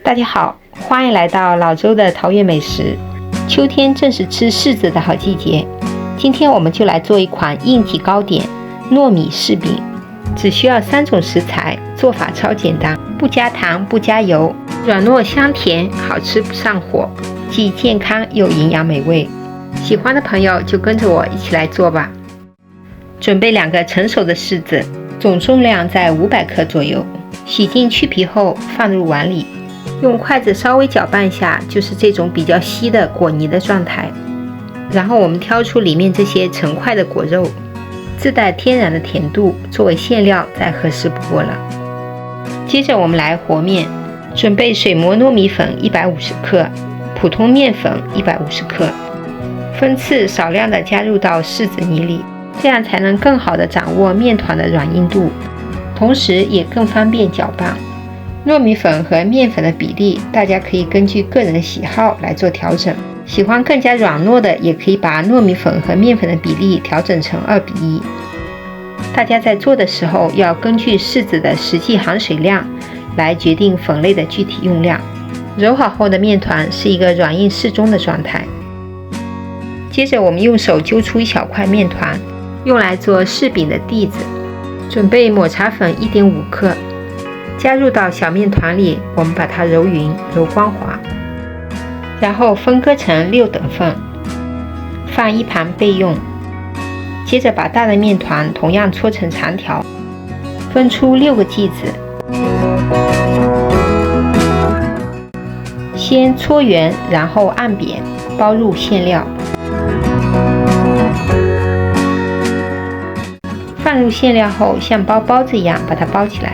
大家好，欢迎来到老周的桃园美食。秋天正是吃柿子的好季节，今天我们就来做一款硬体糕点——糯米柿饼。只需要3种食材，做法超简单，不加糖不加油，软糯香甜，好吃不上火，既健康又营养美味。喜欢的朋友就跟着我一起来做吧。准备2个成熟的柿子，总重量在500克左右，洗净去皮后放入碗里，用筷子稍微搅拌下，就是这种比较稀的果泥的状态。然后我们挑出里面这些成块的果肉，自带天然的甜度，作为馅料再合适不过了。接着我们来和面，准备水磨糯米粉150克，普通面粉150克，分次少量的加入到柿子泥里，这样才能更好的掌握面团的软硬度，同时也更方便搅拌。糯米粉和面粉的比例，大家可以根据个人的喜好来做调整。喜欢更加软糯的，也可以把糯米粉和面粉的比例调整成2比1。大家在做的时候要根据柿子的实际含水量来决定粉类的具体用量。揉好后的面团是一个软硬适中的状态。接着我们用手揪出一小块面团，用来做柿饼的蒂子。准备抹茶粉1.5克，加入到小面团里，我们把它揉匀揉光滑，然后分割成6等份，放一旁备用。接着把大的面团同样搓成长条，分出6个剂子，先搓圆，然后按扁，包入馅料。放入馅料后，像包包子一样把它包起来。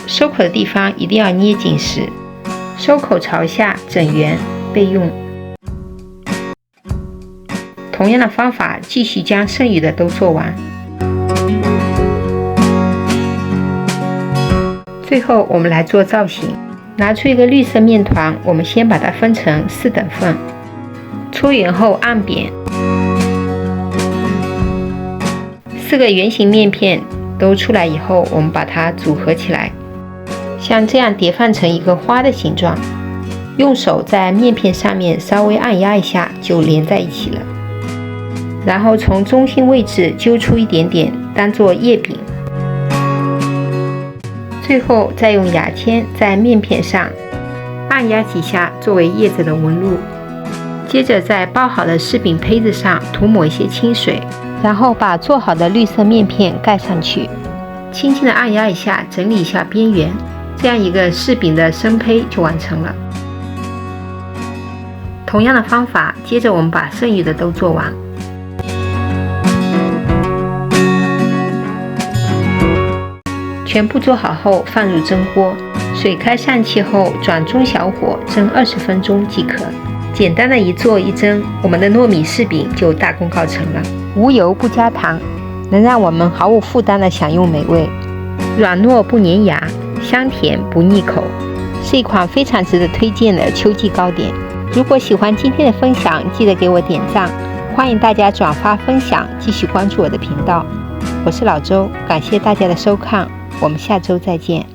收口的地方一定要捏紧实，收口朝下整圆备用。同样的方法，继续将剩余的都做完。最后我们来做造型，拿出一个绿色面团，我们先把它分成4等份，搓圆后按扁。4个圆形面片都出来以后，我们把它组合起来，像这样叠放成一个花的形状。用手在面片上面稍微按压一下，就连在一起了。然后从中心位置揪出一点点，当做叶柄。最后再用牙签在面片上按压几下，作为叶子的纹路。接着在包好的柿饼胚子上涂抹一些清水，然后把做好的绿色面片盖上去，轻轻的按压一下，整理一下边缘，这样一个柿饼的生胚就完成了。同样的方法，接着我们把剩余的都做完。全部做好后放入蒸锅，水开上气后转中小火蒸20分钟即可。简单的一做一蒸，我们的糯米柿饼就大功告成了。无油不加糖，能让我们毫无负担的享用美味，软糯不粘牙，香甜不腻口，是一款非常值得推荐的秋季糕点。如果喜欢今天的分享，记得给我点赞，欢迎大家转发分享，继续关注我的频道。我是老周，感谢大家的收看，我们下周再见。